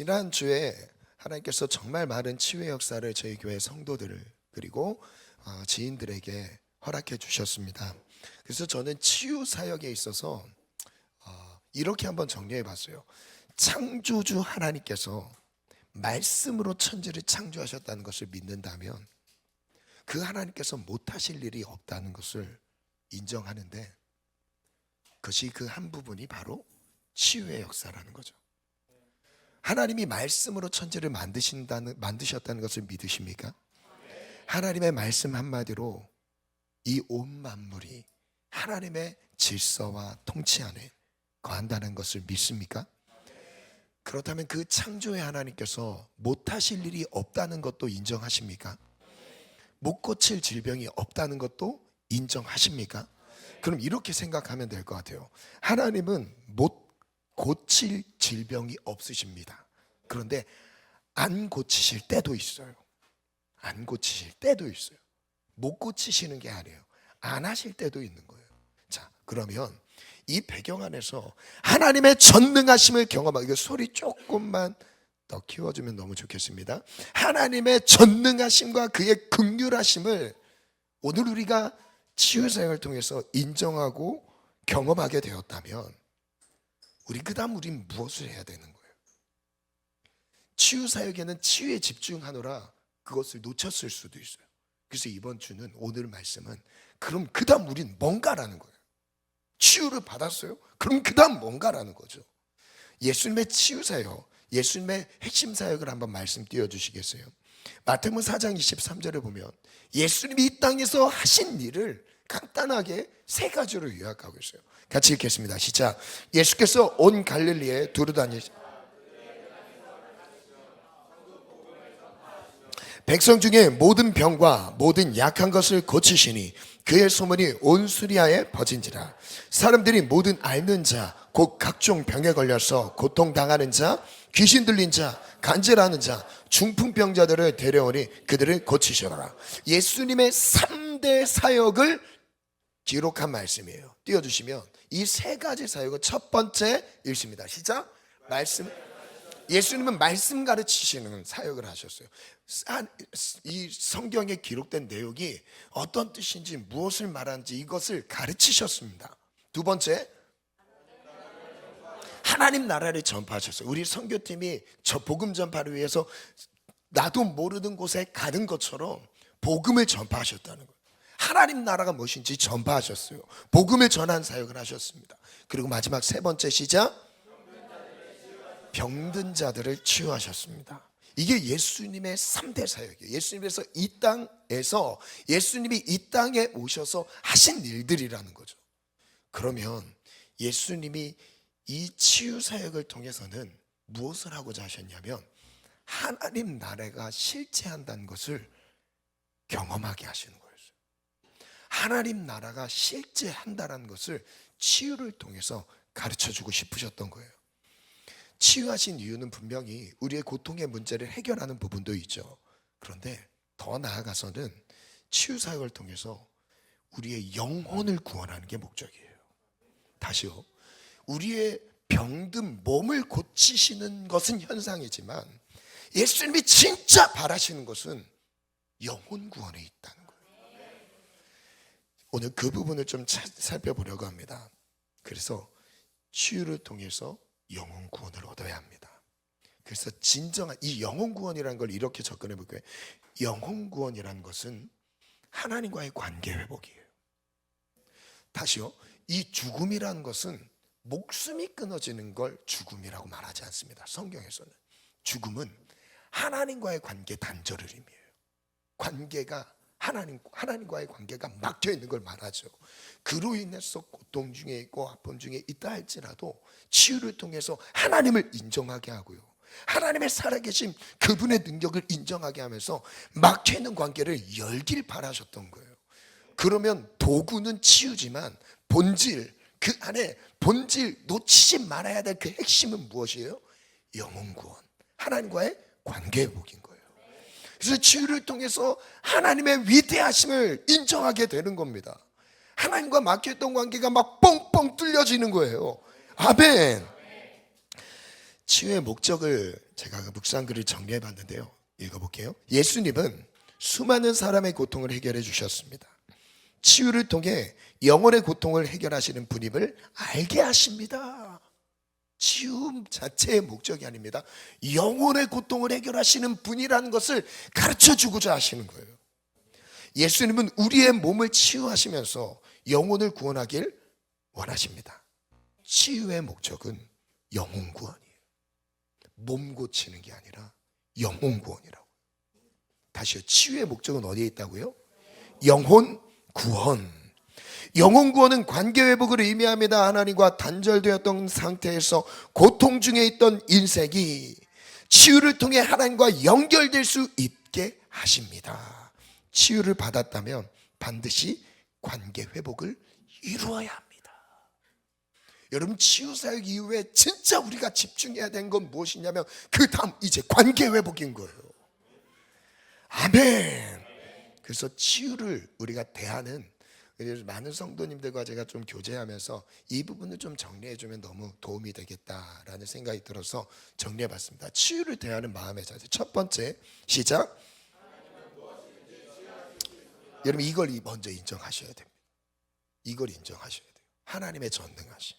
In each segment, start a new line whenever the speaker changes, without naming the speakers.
지난주에 하나님께서 정말 많은 치유의 역사를 저희 교회 성도들을 그리고 지인들에게 허락해 주셨습니다. 그래서 저는 치유 사역에 있어서 이렇게 한번 정리해 봤어요. 창조주 하나님께서 말씀으로 천지를 창조하셨다는 것을 믿는다면 그 하나님께서 못하실 일이 없다는 것을 인정하는데, 그것이 그 한 부분이 바로 치유의 역사라는 거죠. 하나님이 말씀으로 천지를 만드셨다는 것을 믿으십니까? 하나님의 말씀 한마디로 이 온 만물이 하나님의 질서와 통치 안에 거한다는 것을 믿습니까? 그렇다면 그 창조의 하나님께서 못하실 일이 없다는 것도 인정하십니까? 못 고칠 질병이 없다는 것도 인정하십니까? 그럼 이렇게 생각하면 될 것 같아요. 하나님은 못 고칠 질병이 없으십니다. 그런데 안 고치실 때도 있어요. 안 고치실 때도 있어요. 못 고치시는 게 아니에요. 안 하실 때도 있는 거예요. 자, 그러면 이 배경 안에서 하나님의 전능하심을 경험하고, 이거 소리 조금만 더 키워주면 너무 좋겠습니다. 하나님의 전능하심과 그의 긍휼하심을 오늘 우리가 치유사역을 통해서 인정하고 경험하게 되었다면 우린 무엇을 해야 되는 거예요? 치유사역에는 치유에 집중하노라 그것을 놓쳤을 수도 있어요. 그래서 이번 주는, 오늘 말씀은 그럼 그 다음 우린 뭔가라는 거예요. 치유를 받았어요? 그럼 그 다음 뭔가라는 거죠. 예수님의 치유사역, 예수님의 핵심 사역을 한번 말씀 띄워주시겠어요? 마태복음 4장 23절에 보면 예수님이 이 땅에서 하신 일을 간단하게 세 가지로 요약하고 있어요. 같이 읽겠습니다. 시작. 예수께서 온 갈릴리에 두루다니시고 백성 중에 모든 병과 모든 약한 것을 고치시니 그의 소문이 온 수리아에 퍼진지라. 사람들이 모든 앓는 자, 곧 각종 병에 걸려서 고통당하는 자, 귀신 들린 자, 간질하는 자, 중풍병자들을 데려오니 그들을 고치시더라. 예수님의 3대 사역을 기록한 말씀이에요. 띄워주시면 이 세 가지 사역은 첫 번째 읽습니다. 시작. 말씀. 예수님은 말씀 가르치시는 사역을 하셨어요. 이 성경에 기록된 내용이 어떤 뜻인지, 무엇을 말하는지 이것을 가르치셨습니다. 두 번째, 하나님 나라를 전파하셨어요. 우리 선교팀이 저 복음 전파를 위해서 나도 모르는 곳에 가는 것처럼 복음을 전파하셨다는 거예요. 하나님 나라가 무엇인지 전파하셨어요. 복음을 전한 사역을 하셨습니다. 그리고 마지막 세 번째, 시작. 병든 자들을 치유하셨습니다. 이게 예수님의 3대 사역이에요. 예수님께서 예수님이 이 땅에 오셔서 하신 일들이라는 거죠. 그러면 예수님이 이 치유 사역을 통해서는 무엇을 하고자 하셨냐면 하나님 나라가 실체한다는 것을 경험하게 하시는 거예요. 하나님 나라가 실제한다는 것을 치유를 통해서 가르쳐주고 싶으셨던 거예요. 치유하신 이유는 분명히 우리의 고통의 문제를 해결하는 부분도 있죠. 그런데 더 나아가서는 치유 사역을 통해서 우리의 영혼을 구원하는 게 목적이에요. 다시요. 우리의 병든 몸을 고치시는 것은 현상이지만 예수님이 진짜 바라시는 것은 영혼 구원에 있다는 거예요. 오늘 그 부분을 좀 살펴보려고 합니다. 그래서 치유를 통해서 영혼 구원을 얻어야 합니다. 그래서 진정한 이 영혼 구원이라는 걸 이렇게 접근해 볼게요. 영혼 구원이라는 것은 하나님과의 관계 회복이에요. 다시요. 이 죽음이라는 것은 목숨이 끊어지는 걸 죽음이라고 말하지 않습니다. 성경에서는 죽음은 하나님과의 관계 단절을 의미해요. 관계가 하나님과의 관계가 막혀 있는 걸 말하죠. 그로 인해서 고통 중에 있고 아픔 중에 있다 할지라도 치유를 통해서 하나님을 인정하게 하고요, 하나님의 살아계신 그분의 능력을 인정하게 하면서 막혀 있는 관계를 열길 바라셨던 거예요. 그러면 도구는 치유지만 본질, 그 안에 본질 놓치지 말아야 될 그 핵심은 무엇이에요? 영혼 구원, 하나님과의 관계 회복인 거예요. 그래서 치유를 통해서 하나님의 위대하심을 인정하게 되는 겁니다. 하나님과 막혔던 관계가 막 뻥뻥 뚫려지는 거예요. 아멘. 치유의 목적을 제가 묵상글을 정리해 봤는데요. 읽어볼게요. 예수님은 수많은 사람의 고통을 해결해 주셨습니다. 치유를 통해 영혼의 고통을 해결하시는 분임을 알게 하십니다. 치유 자체의 목적이 아닙니다. 영혼의 고통을 해결하시는 분이라는 것을 가르쳐 주고자 하시는 거예요. 예수님은 우리의 몸을 치유하시면서 영혼을 구원하길 원하십니다. 치유의 목적은 영혼 구원이에요. 몸 고치는 게 아니라 영혼 구원이라고. 다시요. 치유의 목적은 어디에 있다고요? 영혼 구원. 영혼 구원은 관계 회복을 의미합니다. 하나님과 단절되었던 상태에서 고통 중에 있던 인생이 치유를 통해 하나님과 연결될 수 있게 하십니다. 치유를 받았다면 반드시 관계 회복을 이루어야 합니다. 여러분, 치유 사역 이후에 진짜 우리가 집중해야 되는 건 무엇이냐면 그 다음 이제 관계 회복인 거예요. 아멘. 그래서 치유를 우리가 대하는, 많은 성도님들과 제가 좀 교제하면서 이 부분을 좀 정리해주면 너무 도움이 되겠다라는 생각이 들어서 정리해봤습니다. 치유를 대하는 마음의 자세. 첫 번째, 시작. 여러분, 이걸 먼저 인정하셔야 됩니다. 이걸 인정하셔야 돼요. 하나님의 전능하심.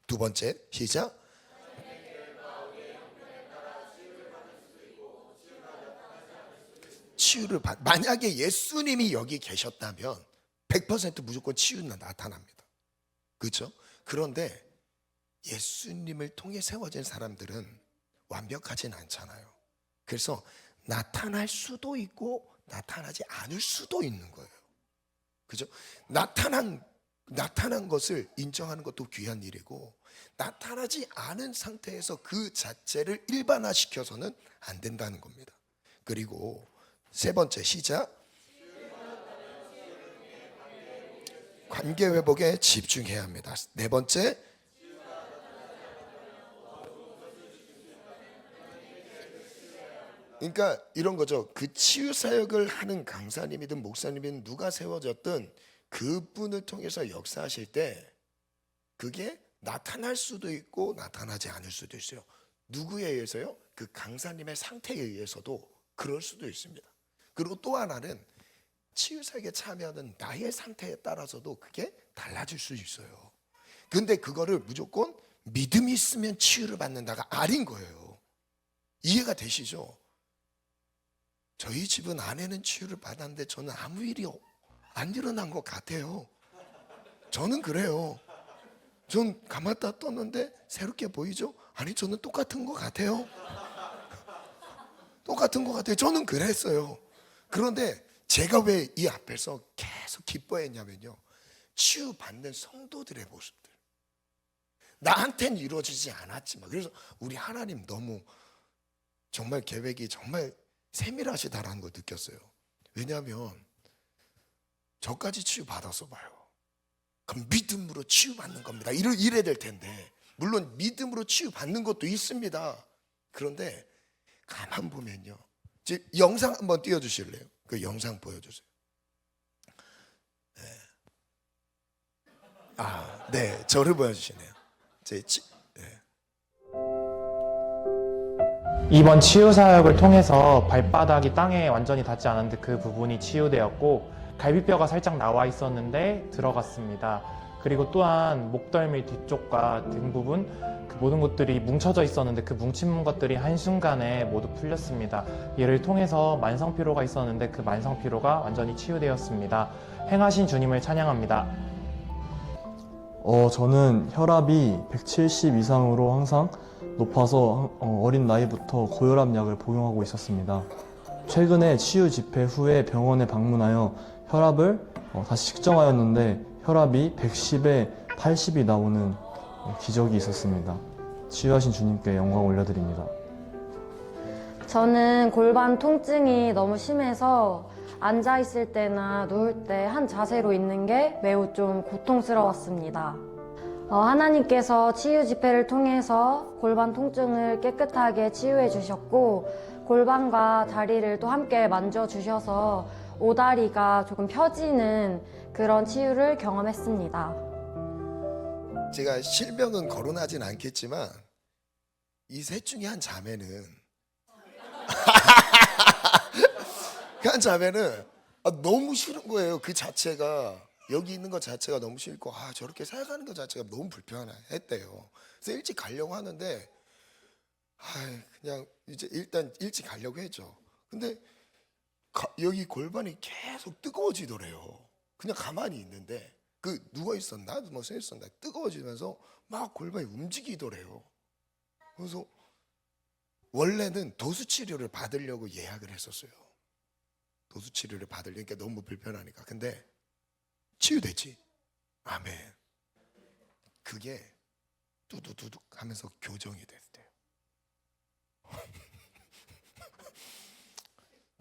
두 번째, 시작. 치유를 만약에 예수님이 여기 계셨다면 100% 무조건 치유는 나타납니다. 그렇죠? 그런데 예수님을 통해 세워진 사람들은 완벽하진 않잖아요. 그래서 나타날 수도 있고 나타나지 않을 수도 있는 거예요. 그죠? 나타난 것을 인정하는 것도 귀한 일이고, 나타나지 않은 상태에서 그 자체를 일반화시켜서는 안 된다는 겁니다. 그리고 세 번째, 시작. 관계 회복에 집중해야 합니다. 네 번째, 그러니까 이런 거죠. 그 치유 사역을 하는 강사님이든 목사님이든 누가 세워졌든 그분을 통해서 역사하실 때 그게 나타날 수도 있고 나타나지 않을 수도 있어요. 누구에 의해서요? 그 강사님의 상태에 의해서도 그럴 수도 있습니다. 그리고 또 하나는 치유 사역에 참여하는 나의 상태에 따라서도 그게 달라질 수 있어요. 근데 그거를 무조건 믿음이 있으면 치유를 받는다가 아닌 거예요. 이해가 되시죠? 저희 집은 아내는 치유를 받았는데 저는 아무 일이 안 일어난 것 같아요. 저는 그래요. 전 감았다 떴는데 새롭게 보이죠? 아니, 저는 똑같은 것 같아요. 똑같은 것 같아요. 저는 그랬어요. 그런데 제가 왜 이 앞에서 계속 기뻐했냐면요, 치유받는 성도들의 모습들. 나한테는 이루어지지 않았지만, 그래서 우리 하나님 너무 정말 계획이 정말 세밀하시다라는 걸 느꼈어요. 왜냐하면 저까지 치유받아서 봐요. 그럼 믿음으로 치유받는 겁니다. 이래야 될 텐데, 물론 믿음으로 치유받는 것도 있습니다. 그런데 가만 보면요, 이제 영상 한번 띄워주실래요? 그 영상 보여주세요. 네. 네, 저를 보여주시네요. 네.
이번 치유 사역을 통해서 발바닥이 땅에 완전히 닿지 않았는데 그 부분이 치유되었고, 갈비뼈가 살짝 나와 있었는데 들어갔습니다. 그리고 또한 목덜미 뒤쪽과 등 부분, 그 모든 것들이 뭉쳐져 있었는데 그 뭉친 것들이 한순간에 모두 풀렸습니다. 이를 통해서 만성피로가 있었는데 그 만성피로가 완전히 치유되었습니다. 행하신 주님을 찬양합니다.
저는 혈압이 170 이상으로 항상 높아서 어린 나이부터 고혈압 약을 복용하고 있었습니다. 최근에 치유 집회 후에 병원에 방문하여 혈압을 다시 측정하였는데 혈압이 110에 80이 나오는 기적이 있었습니다. 치유하신 주님께 영광 올려드립니다.
저는 골반 통증이 너무 심해서 앉아있을 때나 누울 때 한 자세로 있는 게 매우 좀 고통스러웠습니다. 하나님께서 치유 집회를 통해서 골반 통증을 깨끗하게 치유해 주셨고, 골반과 다리를 또 함께 만져주셔서 오다리가 조금 펴지는 그런 치유를 경험했습니다.
제가 실명은 거론하진 않겠지만 이 셋 중에 한 자매는 한 자매는 너무 싫은 거예요. 그 자체가, 여기 있는 것 자체가 너무 싫고 저렇게 살아가는 것 자체가 너무 불편했대요. 그래서 일찍 가려고 하는데 그냥 이제 일단 일찍 가려고 했죠. 근데 여기 골반이 계속 뜨거워지더래요. 그냥 가만히 있는데 그 누워 있었나 뭐 서 있었나 뜨거워지면서 막 골반이 움직이더래요. 그래서 원래는 도수 치료를 받으려고 예약을 했었어요. 도수 치료를 받으려니까 너무 불편하니까. 근데 치유됐지. 아멘. 그게 뚜두두둑 하면서 교정이 됐대요.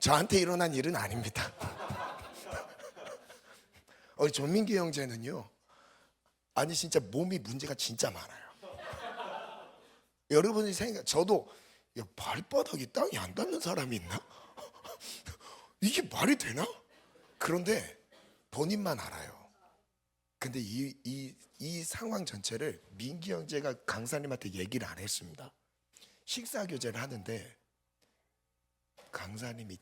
저한테 일어난 일은 아닙니다. 조민기 형제는요, 아니 진짜 몸이 문제가 진짜 많아요. 여러분이 저도 발바닥이 땅에 안 닿는 사람이 있나? 이게 말이 되나? 그런데 본인만 알아요. 근데 이 상황 전체를 민기 형제가 강사님한테 얘기를 안 했습니다. 식사 교제를 하는데 강사님이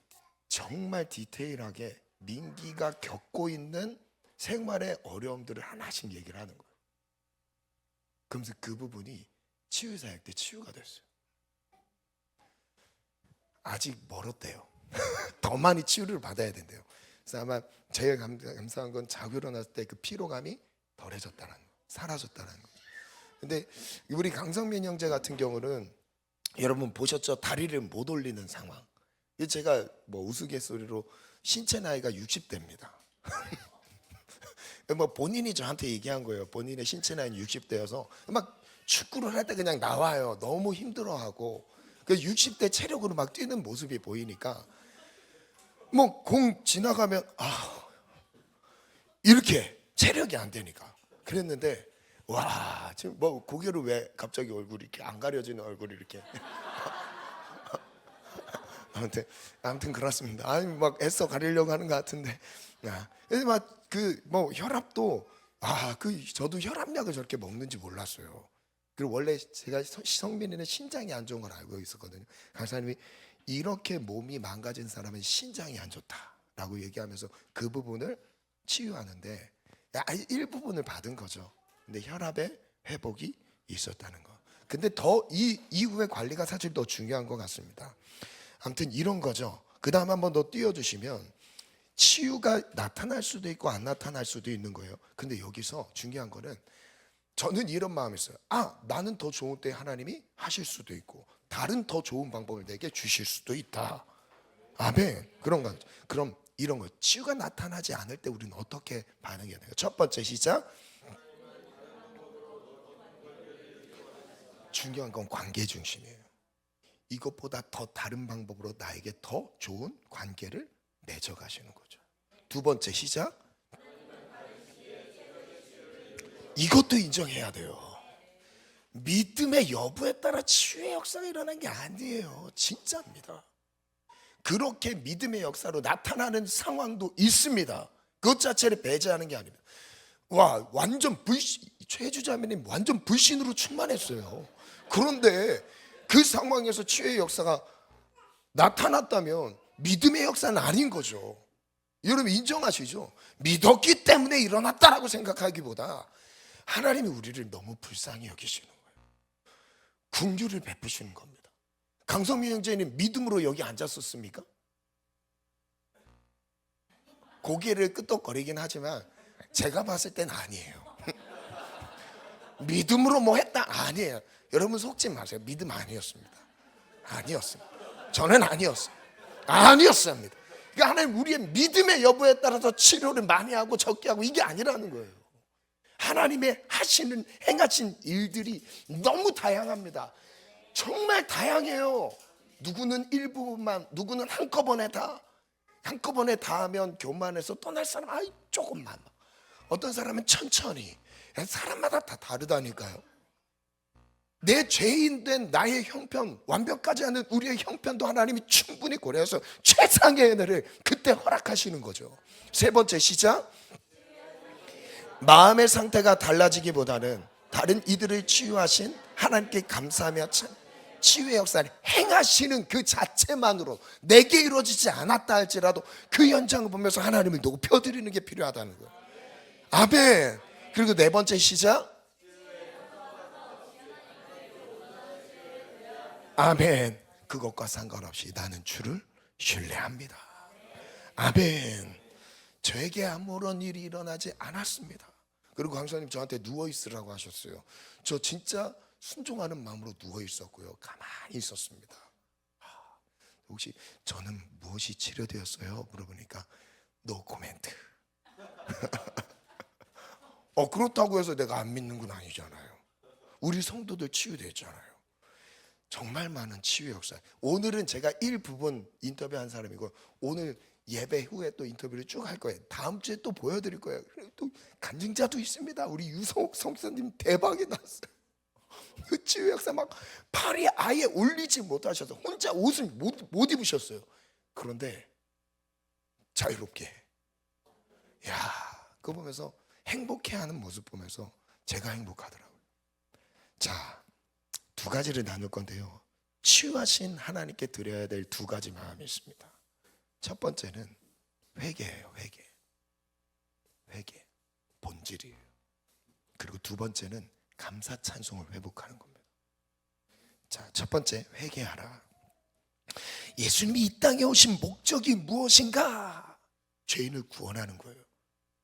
정말 디테일하게 민기가 겪고 있는 생활의 어려움들을 하나씩 얘기를 하는 거예요. 그러면서 그 부분이 치유사역 때 치유가 됐어요. 아직 멀었대요. 더 많이 치유를 받아야 된대요. 그래서 아마 제가 감사한 건 자고 일어났을 때 그 피로감이 덜해졌다는 거, 사라졌다는 거. 근데 우리 강성민 형제 같은 경우는 여러분 보셨죠? 다리를 못 올리는 상황. 제가 뭐 우스갯소리로 신체 나이가 60대입니다. 뭐 본인이 저한테 얘기한 거예요. 본인의 신체 나이는 60대여서 막 축구를 할 때 그냥 나와요. 너무 힘들어하고 그 60대 체력으로 막 뛰는 모습이 보이니까 뭐 공 지나가면 이렇게 체력이 안 되니까 그랬는데 와 지금 뭐 고개를 왜 갑자기 얼굴이 이렇게 안 가려지는 얼굴이 이렇게 아무튼 그렇습니다. 아니 막 애써 가리려고 하는 것 같은데 그래서 막 그 뭐 혈압도 저도 혈압약을 저렇게 먹는지 몰랐어요. 그리고 원래 제가 성민이는 신장이 안 좋은 걸 알고 있었거든요. 강사님이 이렇게 몸이 망가진 사람은 신장이 안 좋다라고 얘기하면서 그 부분을 치유하는데 일부분을 받은 거죠. 근데 혈압의 회복이 있었다는 거. 근데 더 이 이후의 관리가 사실 더 중요한 것 같습니다. 아무튼 이런 거죠. 그 다음 한번 더 띄워주시면 치유가 나타날 수도 있고 안 나타날 수도 있는 거예요. 근데 여기서 중요한 거는 저는 이런 마음이 있어요. 나는 더 좋은 때 하나님이 하실 수도 있고 다른 더 좋은 방법을 내게 주실 수도 있다. 아멘. 그런 거. 그럼 이런 거 치유가 나타나지 않을 때 우리는 어떻게 반응해야 돼요? 첫 번째 시작. 중요한 건 관계 중심이에요. 이것보다 더 다른 방법으로 나에게 더 좋은 관계를 맺어가시는 거죠. 두 번째 시작. 이것도 인정해야 돼요. 믿음의 여부에 따라 치유의 역사가 일어난 게 아니에요. 진짜입니다. 그렇게 믿음의 역사로 나타나는 상황도 있습니다. 그것 자체를 배제하는 게 아닙니다. 완전 최주자매님 완전 불신으로 충만했어요. 그런데 그 상황에서 치유의 역사가 나타났다면 믿음의 역사는 아닌 거죠. 여러분 인정하시죠? 믿었기 때문에 일어났다라고 생각하기보다 하나님이 우리를 너무 불쌍히 여기시는 거예요. 긍휼을 베푸시는 겁니다. 강성민 형제님 믿음으로 여기 앉았었습니까? 고개를 끄덕거리긴 하지만 제가 봤을 땐 아니에요. 믿음으로 뭐 했다? 아니에요. 여러분 속지 마세요. 믿음 아니었습니다. 아니었습니다. 저는 아니었어요. 아니었습니다. 그러니까 하나님 우리의 믿음의 여부에 따라서 치료를 많이 하고 적게 하고 이게 아니라는 거예요. 하나님의 하시는 행하신 일들이 너무 다양합니다. 정말 다양해요. 누구는 일부만, 누구는 한꺼번에 다. 한꺼번에 다 하면 교만해서 떠날 사람 조금만. 어떤 사람은 천천히. 사람마다 다 다르다니까요. 내 죄인된 나의 형편, 완벽하지 않은 우리의 형편도 하나님이 충분히 고려해서 최상의 은혜를 그때 허락하시는 거죠. 세 번째 시작. 마음의 상태가 달라지기보다는 다른 이들을 치유하신 하나님께 감사하며 치유의 역사를 행하시는 그 자체만으로 내게 이루어지지 않았다 할지라도 그 현장을 보면서 하나님을 높여드리는 게 필요하다는 거예요. 아멘. 그리고 네 번째 시작. 아멘. 그것과 상관없이 나는 주를 신뢰합니다. 아멘. 저에게 아무런 일이 일어나지 않았습니다. 그리고 강사님 저한테 누워있으라고 하셨어요. 저 진짜 순종하는 마음으로 누워있었고요, 가만히 있었습니다. 혹시 저는 무엇이 치료되었어요? 물어보니까 노 코멘트. 그렇다고 해서 내가 안 믿는 건 아니잖아요. 우리 성도들 치유됐잖아요. 정말 많은 치유 역사. 오늘은 제가 일부분 인터뷰한 사람이고 오늘 예배 후에 또 인터뷰를 쭉 할 거예요. 다음 주에 또 보여드릴 거예요. 그리고 또 간증자도 있습니다. 우리 유성욱 성사님 대박이 났어요. 그 치유 역사 막 팔이 아예 올리지 못하셔서 혼자 옷을 못 입으셨어요. 그런데 자유롭게, 그거 보면서 행복해하는 모습 보면서 제가 행복하더라고요. 자, 두 가지를 나눌 건데요. 치유하신 하나님께 드려야 될 두 가지 마음이 있습니다. 첫 번째는 회개예요. 회개 본질이에요. 그리고 두 번째는 감사 찬송을 회복하는 겁니다. 자, 첫 번째 회개하라. 예수님이 이 땅에 오신 목적이 무엇인가? 죄인을 구원하는 거예요.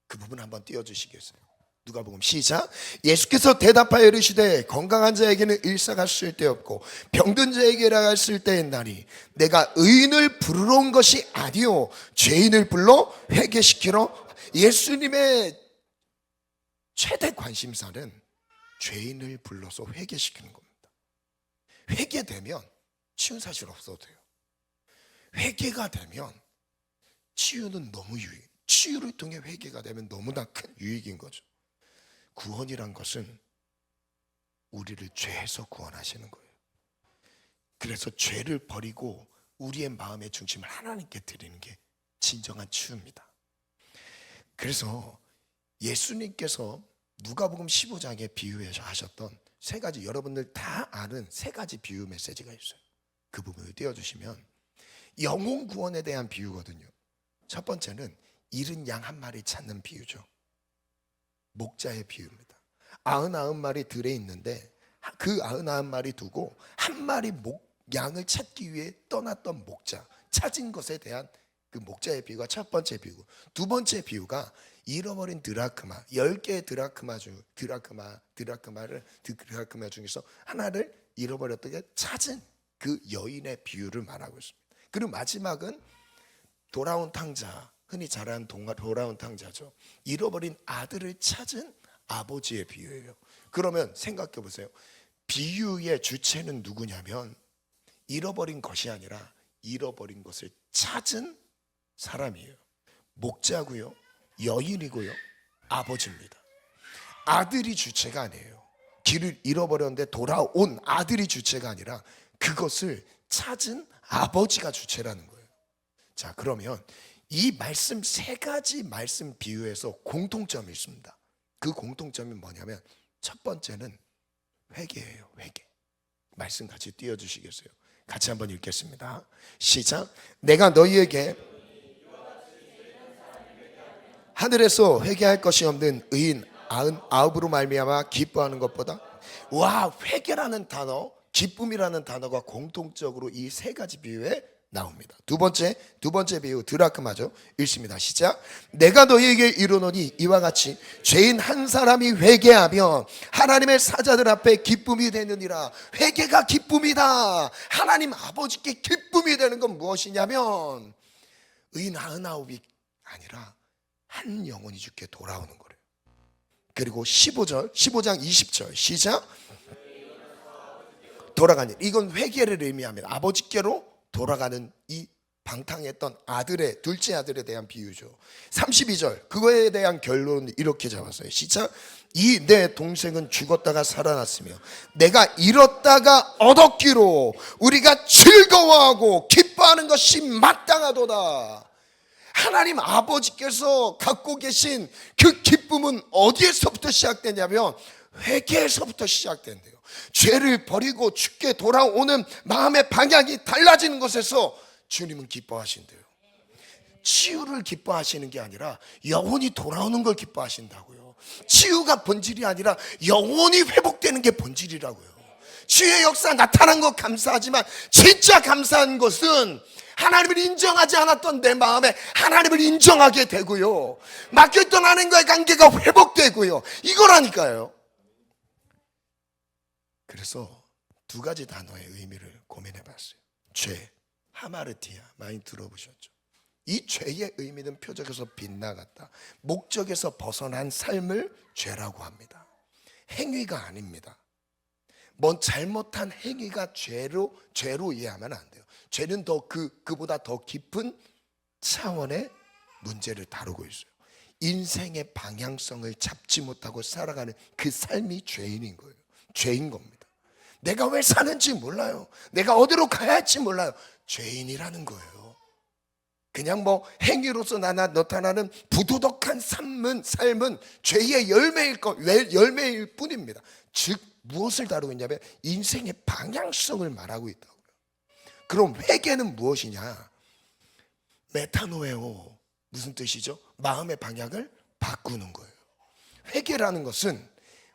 그 부분 한번 띄워주시겠어요? 누가복음 시작. 예수께서 대답하여 이르시되 건강한 자에게는 일사가 쓸데없고 병든 자에게 일화가 쓸데있나니 내가 의인을 부르러 온 것이 아니요 죄인을 불러 회개시키러. 예수님의 최대 관심사는 죄인을 불러서 회개시키는 겁니다. 회개되면 치유 사실 없어도 돼요. 회개가 되면 치유는 너무 유익. 치유를 통해 회개가 되면 너무나 큰 유익인 거죠. 구원이란 것은 우리를 죄에서 구원하시는 거예요. 그래서 죄를 버리고 우리의 마음의 중심을 하나님께 드리는 게 진정한 치유입니다. 그래서 예수님께서 누가복음 15장에 비유해서 하셨던 세 가지, 여러분들 다 아는 세 가지 비유 메시지가 있어요. 그 부분을 띄워주시면 영혼 구원에 대한 비유거든요. 첫 번째는 잃은 양 한 마리 찾는 비유죠. 목자의 비유입니다. 99마리 들에 있는데 그 99마리 두고 한 마리 양을 찾기 위해 떠났던 목자, 찾은 것에 대한 그 목자의 비유가 첫 번째 비유고, 두 번째 비유가 잃어버린 드라크마, 10개의 드라크마 중에서 하나를 잃어버렸던 찾은 그 여인의 비유를 말하고 있습니다. 그리고 마지막은 돌아온 탕자, 흔히 잘 아는 돌아온 탕자죠. 잃어버린 아들을 찾은 아버지의 비유예요. 그러면 생각해 보세요. 비유의 주체는 누구냐면 잃어버린 것이 아니라 잃어버린 것을 찾은 사람이에요. 목자고요, 여인이고요, 아버지입니다. 아들이 주체가 아니에요. 길을 잃어버렸는데 돌아온 아들이 주체가 아니라 그것을 찾은 아버지가 주체라는 거예요. 자, 그러면 이 말씀 세 가지 말씀 비유에서 공통점이 있습니다. 그 공통점이 뭐냐면 첫 번째는 회개예요. 회개. 말씀 같이 띄워주시겠어요? 같이 한번 읽겠습니다. 시작. 내가 너희에게 하늘에서 회개할 것이 없는 의인 99으로 말미암아 기뻐하는 것보다, 와, 회개라는 단어, 기쁨이라는 단어가 공통적으로 이 세 가지 비유에 나옵니다. 두 번째 비유 드라크마죠. 읽습니다. 시작. 내가 너희에게 이르노니 이와 같이 죄인 한 사람이 회개하면 하나님의 사자들 앞에 기쁨이 되느니라. 회개가 기쁨이다. 하나님 아버지께 기쁨이 되는 건 무엇이냐면 의인 99이 아니라 한 영혼이 주께 돌아오는 거래요. 그리고 15장 20절 시작. 돌아가니, 이건 회개를 의미합니다. 아버지께로 돌아가는 이 방탕했던 아들의, 둘째 아들에 대한 비유죠. 32절 그거에 대한 결론은 이렇게 잡았어요. 시작. 이 내 동생은 죽었다가 살아났으며 내가 잃었다가 얻었기로 우리가 즐거워하고 기뻐하는 것이 마땅하도다. 하나님 아버지께서 갖고 계신 그 기쁨은 어디에서부터 시작되냐면 회개에서부터 시작된대요. 죄를 버리고 주께 돌아오는 마음의 방향이 달라지는 것에서 주님은 기뻐하신대요. 치유를 기뻐하시는 게 아니라 영혼이 돌아오는 걸 기뻐하신다고요. 치유가 본질이 아니라 영혼이 회복되는 게 본질이라고요. 치유의 역사 나타난 것 감사하지만 진짜 감사한 것은 하나님을 인정하지 않았던 내 마음에 하나님을 인정하게 되고요, 맡겼던 하나님과의 관계가 회복되고요, 이거라니까요. 그래서 두 가지 단어의 의미를 고민해 봤어요. 죄, 하마르티아, 많이 들어보셨죠? 이 죄의 의미는 표적에서 빗나갔다, 목적에서 벗어난 삶을 죄라고 합니다. 행위가 아닙니다. 뭔 잘못한 행위가 죄로 이해하면 안 돼요. 죄는 그보다 더 깊은 차원의 문제를 다루고 있어요. 인생의 방향성을 잡지 못하고 살아가는 그 삶이 죄인인 거예요. 죄인 겁니다. 내가 왜 사는지 몰라요. 내가 어디로 가야 할지 몰라요. 죄인이라는 거예요. 그냥 뭐 행위로서 나타나는 부도덕한 삶은 죄의 열매일 뿐입니다. 즉 무엇을 다루고 있냐면 인생의 방향성을 말하고 있다고요. 그럼 회개는 무엇이냐? 메타노에오, 무슨 뜻이죠? 마음의 방향을 바꾸는 거예요. 회개라는 것은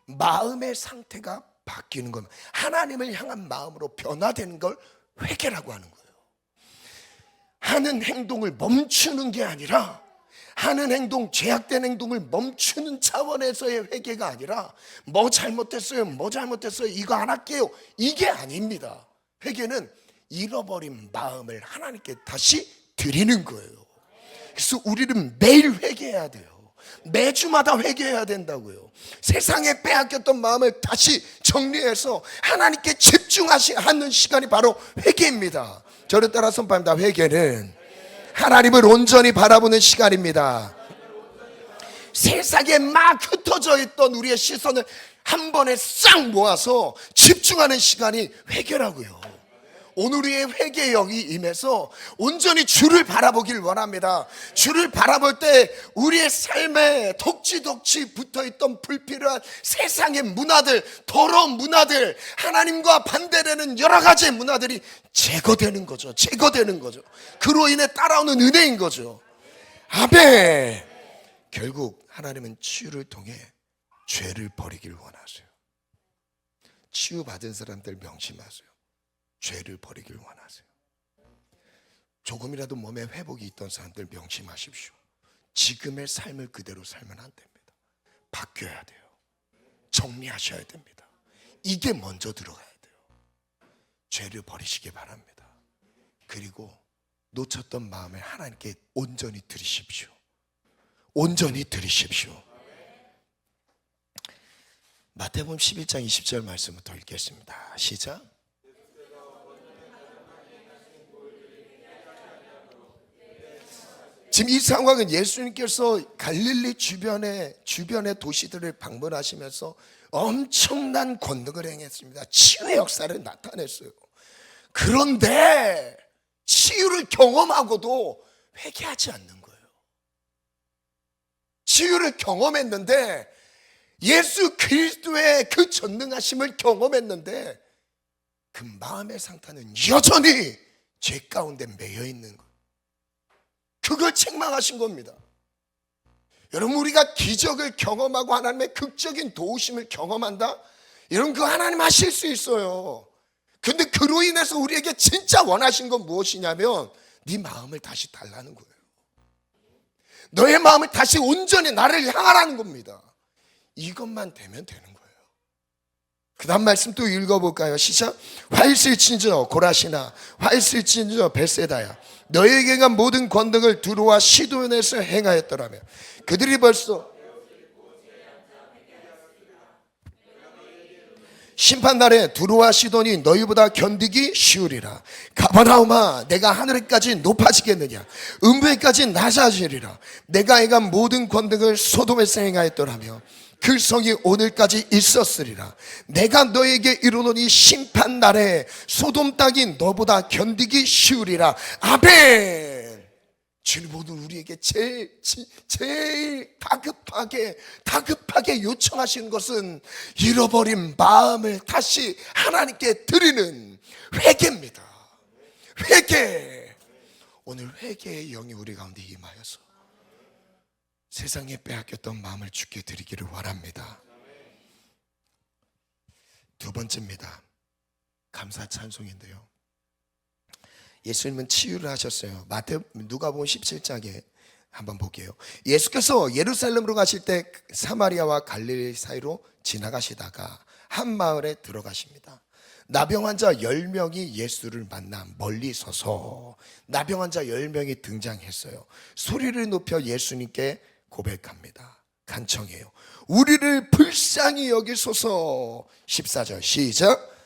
마음의 상태가 바뀌는 겁니다. 하나님을 향한 마음으로 변화되는 걸 회개라고 하는 거예요. 하는 행동을 멈추는 게 아니라, 하는 행동, 죄악된 행동을 멈추는 차원에서의 회개가 아니라 뭐 잘못됐어요, 이거 안 할게요, 이게 아닙니다. 회개는 잃어버린 마음을 하나님께 다시 드리는 거예요. 그래서 우리는 매일 회개해야 돼요. 매주마다 회개해야 된다고요. 세상에 빼앗겼던 마음을 다시 정리해서 하나님께 집중하는 시간이 바로 회개입니다. 저를 따라 선포합니다. 회개는 하나님을 온전히 바라보는 시간입니다. 세상에 막 흩어져 있던 우리의 시선을 한 번에 싹 모아서 집중하는 시간이 회개라고요. 오늘 우리의 회개의 영이 임해서 온전히 주를 바라보길 원합니다. 주를 바라볼 때 우리의 삶에 덕지덕지 붙어있던 불필요한 세상의 문화들, 더러운 문화들, 하나님과 반대되는 여러 가지의 문화들이 제거되는 거죠. 그로 인해 따라오는 은혜인 거죠. 아멘. 결국 하나님은 치유를 통해 죄를 버리길 원하세요. 치유받은 사람들 명심하세요. 죄를 버리길 원하세요. 조금이라도 몸에 회복이 있던 사람들 명심하십시오. 지금의 삶을 그대로 살면 안 됩니다. 바뀌어야 돼요. 정리하셔야 됩니다. 이게 먼저 들어가야 돼요. 죄를 버리시기 바랍니다. 그리고 놓쳤던 마음을 하나님께 온전히 드리십시오. 온전히 드리십시오. 마태복음 11장 20절 말씀부터 읽겠습니다. 시작. 지금 이 상황은 예수님께서 갈릴리 주변의 도시들을 방문하시면서 엄청난 권능을 행했습니다. 치유의 역사를 나타냈어요. 그런데 치유를 경험하고도 회개하지 않는 거예요. 치유를 경험했는데, 예수 그리스도의 그 전능하심을 경험했는데 그 마음의 상태는 여전히 죄 가운데 매여 있는 거예요. 그걸 책망하신 겁니다. 여러분, 우리가 기적을 경험하고 하나님의 극적인 도우심을 경험한다? 여러분, 그거 하나님 하실 수 있어요. 근데 그로 인해서 우리에게 진짜 원하신 건 무엇이냐면 네 마음을 다시 달라는 거예요. 너의 마음을 다시 온전히 나를 향하라는 겁니다. 이것만 되면 되는 거예요. 그 다음 말씀 또 읽어볼까요? 시작. 화일슬진저 고라시나, 화일슬진저 벳세다야, 너에게가 모든 권능을 두로와 시돈에서 행하였더라며 그들이 벌써 심판날에 두로와 시돈이 너희보다 견디기 쉬우리라. 가버나움아, 내가 하늘에까지 높아지겠느냐? 음부에까지 낮아지리라. 내가 행한 모든 권능을 소돔에서 행하였더라며 그 성이 오늘까지 있었으리라. 내가 너에게 이르노니 심판날에 소돔 땅이 너보다 견디기 쉬우리라. 아멘. 주님 오늘 우리에게 제일 다급하게 요청하신 것은 잃어버린 마음을 다시 하나님께 드리는 회개입니다. 회개. 오늘 회개의 영이 우리 가운데 임하여서 세상에 빼앗겼던 마음을 주께 드리기를 원합니다. 두 번째입니다. 감사 찬송인데요. 예수님은 치유를 하셨어요. 누가복음 17장에 한번 볼게요. 예수께서 예루살렘으로 가실 때 사마리아와 갈릴리 사이로 지나가시다가 한 마을에 들어가십니다. 나병 환자 10명이 예수를 만나 멀리 서서 나병 환자 10명이 등장했어요. 소리를 높여 예수님께 고백합니다. 간청해요. 우리를 불쌍히 여기소서. 14절 시작.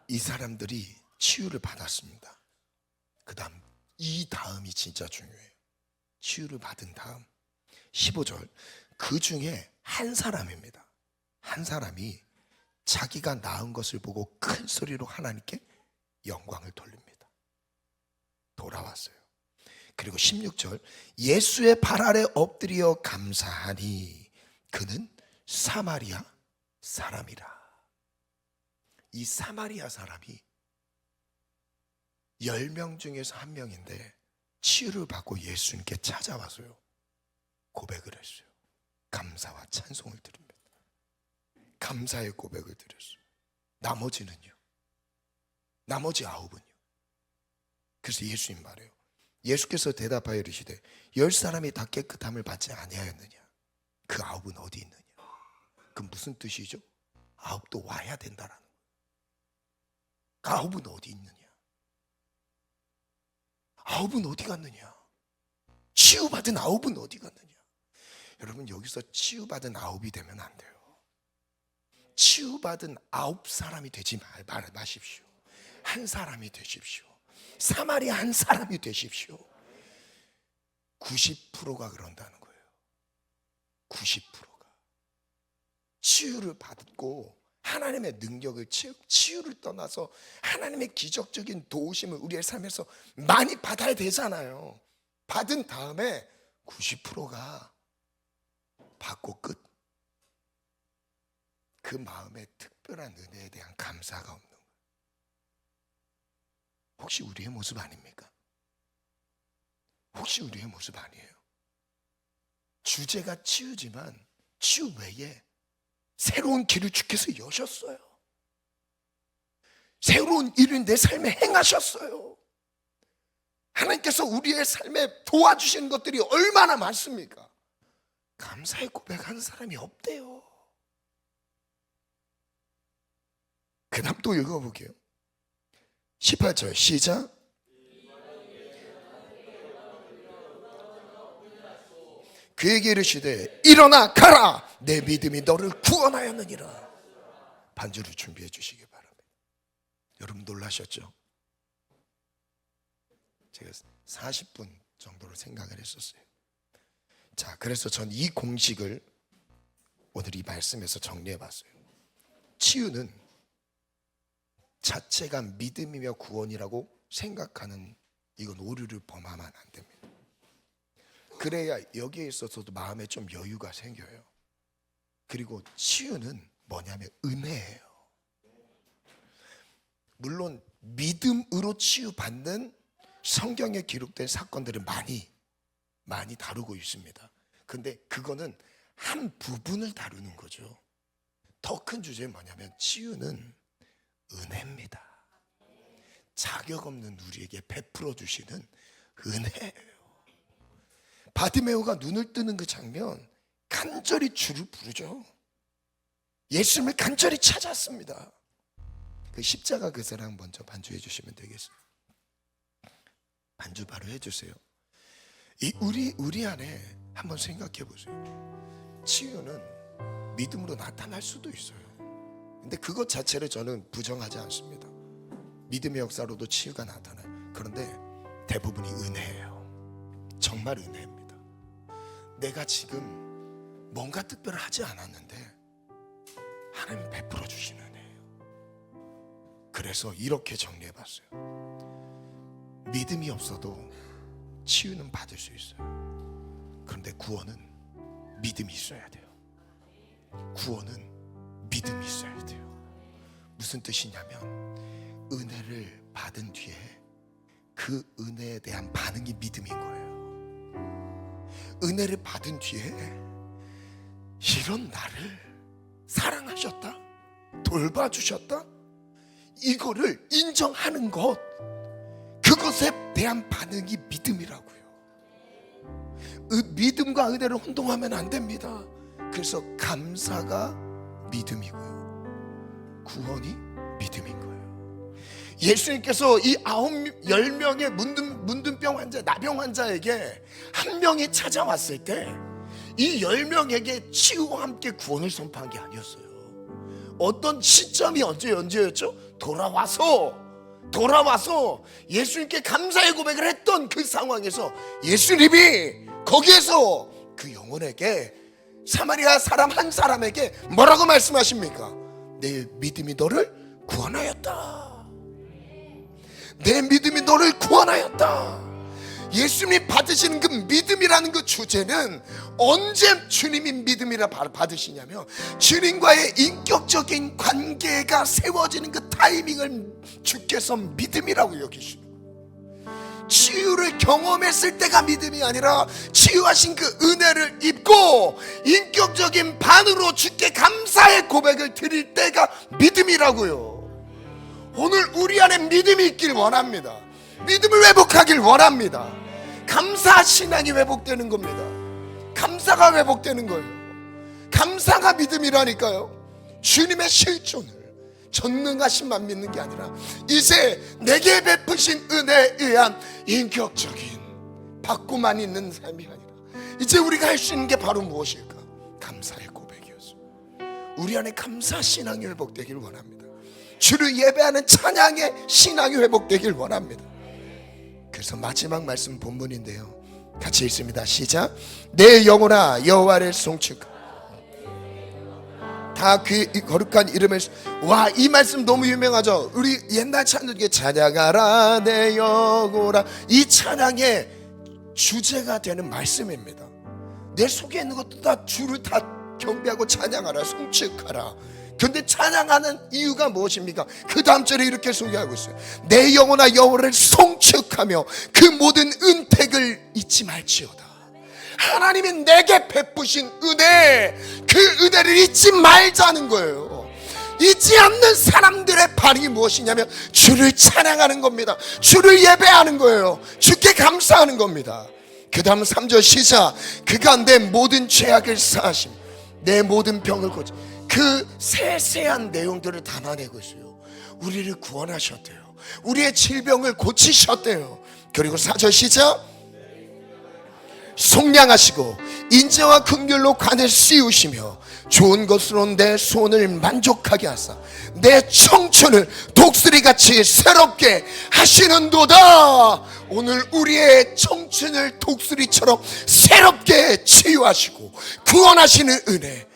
이 사람들이 치유를 받았습니다. 이 다음이 진짜 중요해요. 치유를 받은 다음 15절 그 중에 한 사람입니다. 한 사람이 자기가 나은 것을 보고 큰 소리로 하나님께 영광을 돌립니다. 돌아왔어요. 그리고 16절 예수의 발 아래 엎드려 감사하니 그는 사마리아 사람이라. 이 사마리아 사람이 10명 중에서 한 명인데 치유를 받고 예수님께 찾아와서요 고백을 했어요. 감사와 찬송을 드립니다. 감사의 고백을 드렸어요. 나머지는요? 나머지 9은요? 그래서 예수님 말해요. 예수께서 대답하여 이르시되 10사람이 다 깨끗함을 받지 아니하였느냐? 그 9은 어디 있느냐? 그럼 무슨 뜻이죠? 9도 와야 된다라는 거예요. 그 9은 어디 있느냐? 9은 어디 갔느냐? 치유받은 9은 어디 갔느냐? 여러분 여기서 치유받은 9이 되면 안 돼요. 치유받은 9사람이 되지 마십시오. 한 사람이 되십시오. 사마리아 한 사람이 되십시오. 90%가 그런다는 거예요. 90%가 치유를 받고 하나님의 능력을 치유를 떠나서 하나님의 기적적인 도우심을 우리의 삶에서 많이 받아야 되잖아요. 받은 다음에 90%가 받고 끝. 그 마음에 특별한 은혜에 대한 감사가 없는 거예요. 혹시 우리의 모습 아닙니까? 혹시 우리의 모습 아니에요? 주제가 치유지만 치유 외에 새로운 길을 주께서 여셨어요. 새로운 일을 내 삶에 행하셨어요. 하나님께서 우리의 삶에 도와주시는 것들이 얼마나 많습니까? 감사의 고백하는 사람이 없대요. 그 다음 또 읽어볼게요. 18절 시작. 그에게 이르시되 일어나 가라 내 믿음이 너를 구원하였느니라. 반주를 준비해 주시기 바랍니다. 여러분 놀라셨죠? 제가 40분 정도로 생각을 했었어요. 자, 그래서 전 이 공식을 오늘 이 말씀에서 정리해 봤어요. 치유는 자체가 믿음이며 구원이라고 생각하는 이건 오류를 범하면 안 됩니다. 그래야 여기에 있어서도 마음에 좀 여유가 생겨요. 그리고 치유는 뭐냐면 은혜예요. 물론 믿음으로 치유받는 성경에 기록된 사건들은 많이 다루고 있습니다. 근데 그거는 한 부분을 다루는 거죠. 더 큰 주제는 뭐냐면 치유는 은혜입니다. 자격 없는 우리에게 베풀어 주시는 은혜예요. 바디메오가 눈을 뜨는 그 장면, 간절히 주를 부르죠. 예수님을 간절히 찾았습니다. 그 십자가 그 사랑 먼저 반주해 주시면 되겠어요. 반주 바로 해주세요. 우리 안에 한번 생각해 보세요. 치유는 믿음으로 나타날 수도 있어요. 근데 그것 자체를 저는 부정하지 않습니다. 믿음의 역사로도 치유가 나타나요. 그런데 대부분이 은혜예요. 정말 은혜입니다. 내가 지금 뭔가 특별하지 않았는데 하나님 베풀어 주시는 은혜예요. 그래서 이렇게 정리해 봤어요. 믿음이 없어도 치유는 받을 수 있어요. 그런데 구원은 믿음이 있어야 돼요. 구원은 믿음이 있어야 돼요. 무슨 뜻이냐면 은혜를 받은 뒤에 그 은혜에 대한 반응이 믿음인 거예요. 은혜를 받은 뒤에 이런 나를 사랑하셨다, 돌봐주셨다, 이거를 인정하는 것, 그것에 대한 반응이 믿음이라고요. 믿음과 은혜를 혼동하면 안 됩니다. 그래서 감사가 믿음이고요, 구원이 믿음인 거예요. 예수님께서 이 10명의 문둥병 환자, 나병 환자에게 한 명이 찾아왔을 때 이 10명에게 치유와 함께 구원을 선포한 게 아니었어요. 어떤 시점이 언제였죠? 돌아와서 예수님께 감사의 고백을 했던 그 상황에서 예수님이 거기에서 그 영혼에게, 사마리아 사람 한 사람에게 뭐라고 말씀하십니까? 내 믿음이 너를 구원하였다. 내 믿음이 너를 구원하였다. 예수님이 받으시는 그 믿음이라는 그 주제는 언제 주님이 믿음이라 받으시냐면 주님과의 인격적인 관계가 세워지는 그 타이밍을 주께서 믿음이라고 여기시는 거예요. 치유를 경험했을 때가 믿음이 아니라 치유하신 그 은혜를 입고 인격적인 반응으로 주께 감사의 고백을 드릴 때가 믿음이라고요. 오늘 우리 안에 믿음이 있길 원합니다. 믿음을 회복하길 원합니다. 감사 신앙이 회복되는 겁니다. 감사가 회복되는 거예요. 감사가 믿음이라니까요. 주님의 실존을, 전능하신만 믿는 게 아니라 이제 내게 베푸신 은혜에 의한 인격적인 받고만 있는 삶이 아니라 이제 우리가 할 수 있는 게 바로 무엇일까? 감사의 고백이었어요. 우리 안에 감사 신앙이 회복되길 원합니다. 주를 예배하는 찬양의 신앙이 회복되길 원합니다. 그래서 마지막 말씀 본문인데요, 같이 읽습니다. 시작. 내 영혼아 여호와를 송축하라. 다 그 거룩한 이름을. 와, 이 말씀 너무 유명하죠. 우리 옛날 찬양 중에 찬양하라 내 영혼아, 이 찬양의 주제가 되는 말씀입니다. 내 속에 있는 것도 다 주를 다 경배하고 찬양하라, 송축하라. 근데 찬양하는 이유가 무엇입니까? 그 다음 절에 이렇게 소개하고 있어요. 내 영혼아 여호와를 송축하며 그 모든 은택을 잊지 말지어다. 하나님이 내게 베푸신 은혜, 그 은혜를 잊지 말자는 거예요. 잊지 않는 사람들의 반응이 무엇이냐면 주를 찬양하는 겁니다. 주를 예배하는 거예요. 주께 감사하는 겁니다. 그 다음 3절 시작. 그가 내 모든 죄악을 사하시며 내 모든 병을 고쳐. 그 세세한 내용들을 담아내고 있어요. 우리를 구원하셨대요. 우리의 질병을 고치셨대요. 그리고 4절 시작. 속량하시고 인자와 긍휼로 관을 씌우시며 좋은 것으로 내 손을 만족하게 하사 내 청춘을 독수리같이 새롭게 하시는도다. 오늘 우리의 청춘을 독수리처럼 새롭게 치유하시고 구원하시는 은혜,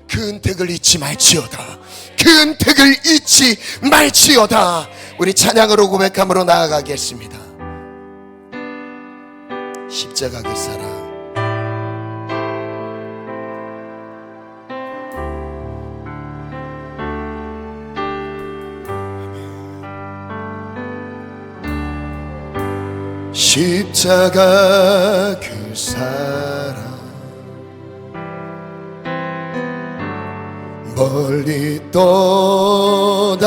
그 은택을 잊지 말지어다. 그 은택을 잊지 말지어다. 우리 찬양으로 고백함으로 나아가겠습니다. 십자가 그 사랑, 십자가 그 사랑 멀리 떠나서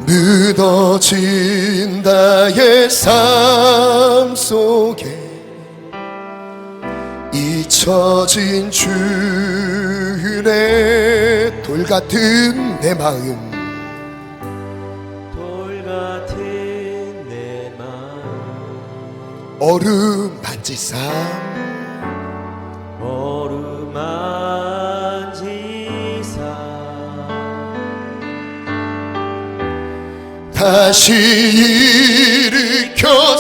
무너진 나의 삶 속에 잊혀진 주의 돌 같은 내 마음, 어루만지사 다시 일으켜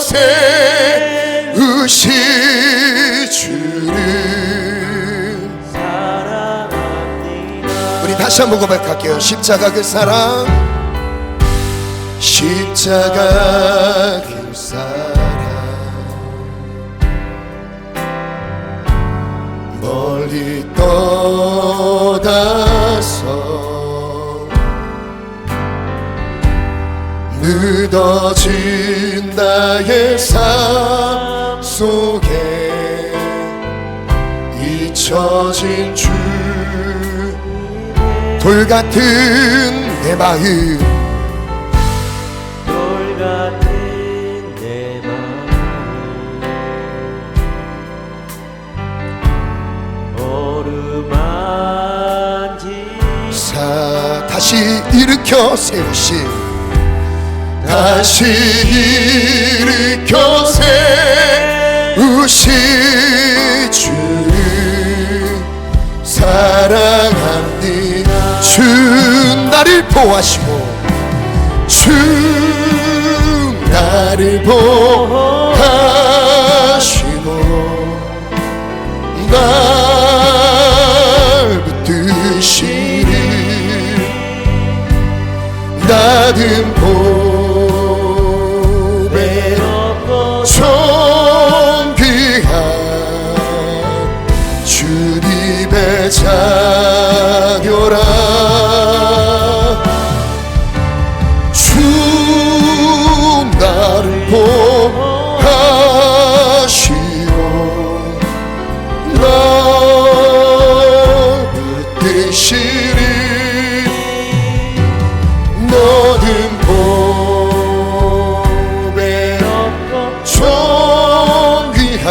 세우실 주를 사랑합니다. 다시 한번 고백할게요. 십자가 그 사랑, 십자가 그 사랑, 멀리 떠나서 묻어진 나의 삶 속에 잊혀진 주, 돌같은 내 마음,
돌같은 내 마음 어루만진
다시 일으켜 세우신, 다시 일으켜 세우신 주를 사랑합니다. 주 나를 보호하시고, 주 나를 보호하시고 날 붙드시리. 낮은 보배 존귀한 주님의 자녀라. 주 나를 보호하시고 날 붙드시리. 모든 보배 존귀한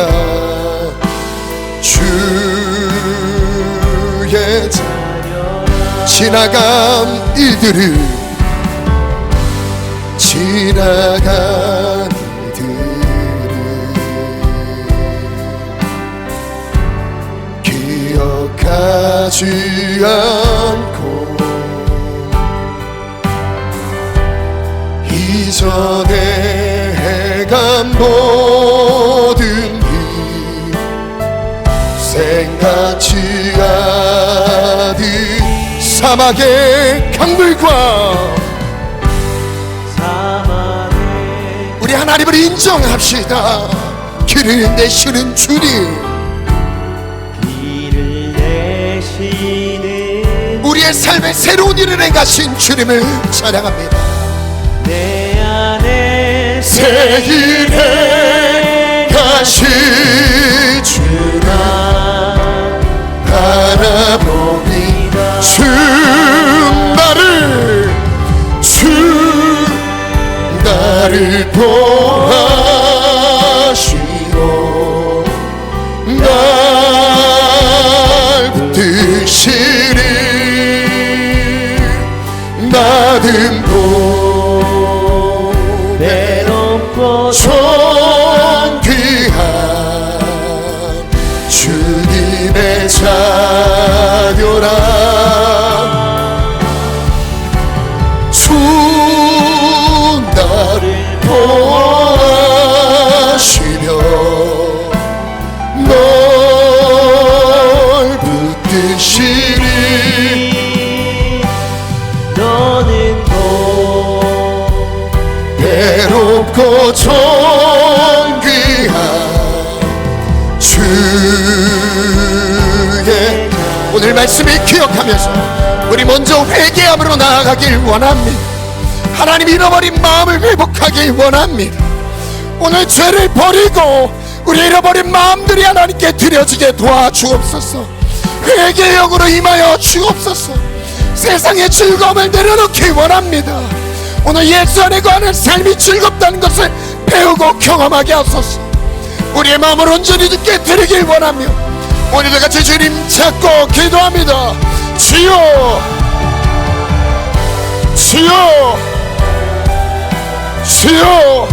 주의 자녀라. 지나간 이들을, 지나간 이들을 기억하지 않고 이전에 해간 모든 일 생각지 않은 사막의 강물과 우리 하나님을 인정합시다. 길을 내시는 주님,
길을 내시는
우리의 삶에 새로운 일을 행하신 주님을 찬양합니다.
내 안에
새 일을 행하신 주나 바라봅니다. 주 나를 보호하시고 날 붙드시리. 낮은 보배
높고
존귀한 주님의 자녀라. 주 나를 보호하시며 널 붙드시리.
너는
외롭고 존귀한 주의 오늘 말씀을 기억하면서 우리 먼저 회개함으로 나아가길 원합니다. 하나님, 잃어버린 마음을 회복하길 원합니다. 오늘 죄를 버리고 우리 잃어버린 마음들이 하나님께 드려지게 도와주옵소서. 회개의 영으로 임하여 주옵소서. 세상의 즐거움을 내려놓기 원합니다. 오늘 예수 안에 거하는 삶이 즐겁다는 것을 배우고 경험하게 하소서. 우리의 마음을 온전히 주께 드리길 원하며 오늘도 같이 주님 찾고 기도합니다. 주여, 주여, 주여.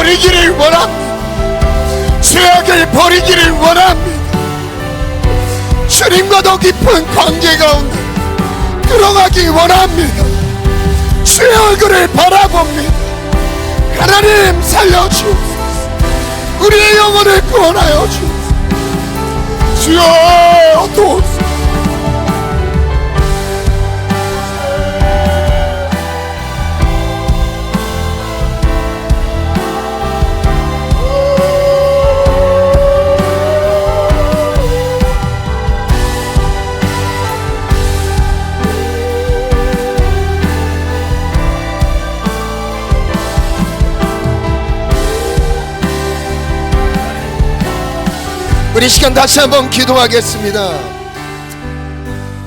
버리기를 원합니다. 죄악을 버리기를 원합니다. 주님과 더 깊은 관계 가운데 들어가기 원합니다. 주의 얼굴을 바라봅니다. 하나님 살려주옵소서. 우리의 영혼을 구원하여 주옵소서. 주여 도옵소서. 우리 시간 다시 한번 기도하겠습니다.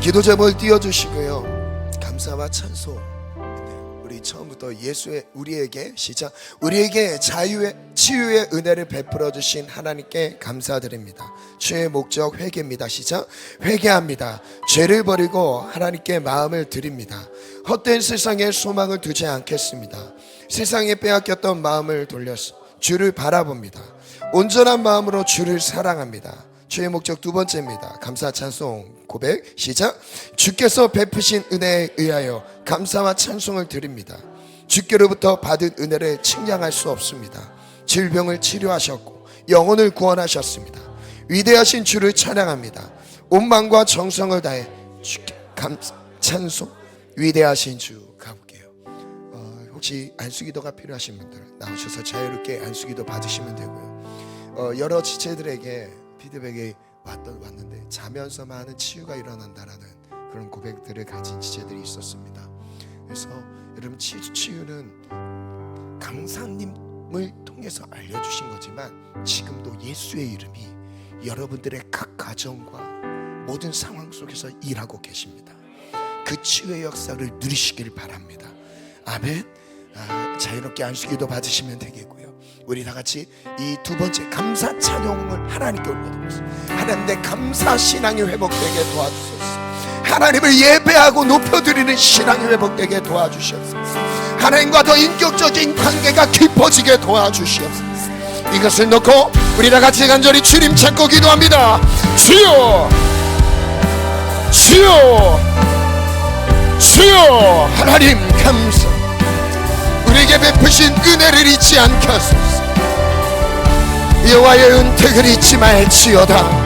기도 제목을 띄워주시고요. 감사와 찬송. 우리 처음부터 예수의 우리에게 시작. 우리에게 자유의 치유의 은혜를 베풀어 주신 하나님께 감사드립니다. 주의 목적 회개입니다. 시작. 회개합니다. 죄를 버리고 하나님께 마음을 드립니다. 헛된 세상에 소망을 두지 않겠습니다. 세상에 빼앗겼던 마음을 돌려서 주를 바라봅니다. 온전한 마음으로 주를 사랑합니다. 주의 목적 두 번째입니다. 감사 찬송 고백 시작. 주께서 베푸신 은혜에 의하여 감사와 찬송을 드립니다. 주께로부터 받은 은혜를 측량할 수 없습니다. 질병을 치료하셨고 영혼을 구원하셨습니다. 위대하신 주를 찬양합니다. 온 마음과 정성을 다해 주께 감사 찬송. 위대하신 주 가볼게요. 혹시 안수기도가 필요하신 분들 나오셔서 자유롭게 안수기도 받으시면 되고요. 여러 지체들에게 피드백이 왔는데 자면서만 하는 치유가 일어난다라는 그런 고백들을 가진 지체들이 있었습니다. 그래서 여러분 치유는 강사님을 통해서 알려주신 거지만 지금도 예수의 이름이 여러분들의 각 가정과 모든 상황 속에서 일하고 계십니다. 그 치유의 역사를 누리시길 바랍니다. 아멘. 자유롭게 안수기도 받으시면 되겠고요. 우리 다 같이 이 두 번째 감사 찬양을 하나님께 올려드리면서 하나님 내 감사 신앙이 회복되게 도와주소서. 하나님을 예배하고 높여드리는 신앙이 회복되게 도와주시옵소서. 하나님과 더 인격적인 관계가 깊어지게 도와주시옵소서. 이것을 놓고 우리 다 같이 간절히 주님 찾고 기도합니다. 주여 주여 주여. 하나님 감사. 우리에게 베푸신 은혜를 잊지 않게 하소서. 여호와의 은택을 잊지 말지어다.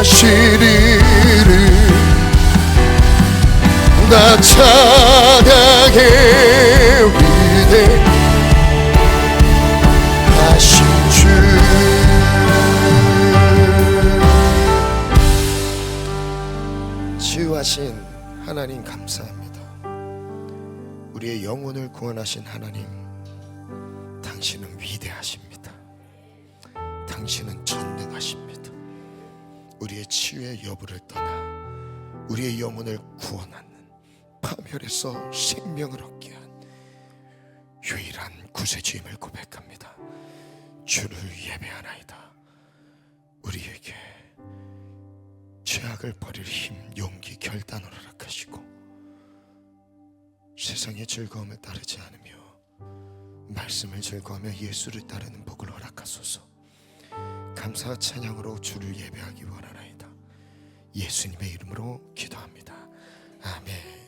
구원하시리를 나 찬양해 위대하신 주. 치유하신 하나님 감사합니다. 우리의 영혼을 구원하신 하나님, 당신은 위대하십니다. 당신은 전능하십니다. 우리의 치유의 여부를 떠나 우리의 영혼을 구원하는, 파멸에서 생명을 얻게 한 유일한 구세주임을 고백합니다. 주를 예배하나이다. 우리에게 죄악을 버릴 힘, 용기, 결단을 허락하시고 세상의 즐거움을 따르지 않으며 말씀을 즐거워하며 예수를 따르는 복을 허락하소서. 감사와 찬양으로 주를 예배하기 원하나이다. 예수님의 이름으로 기도합니다. 아멘.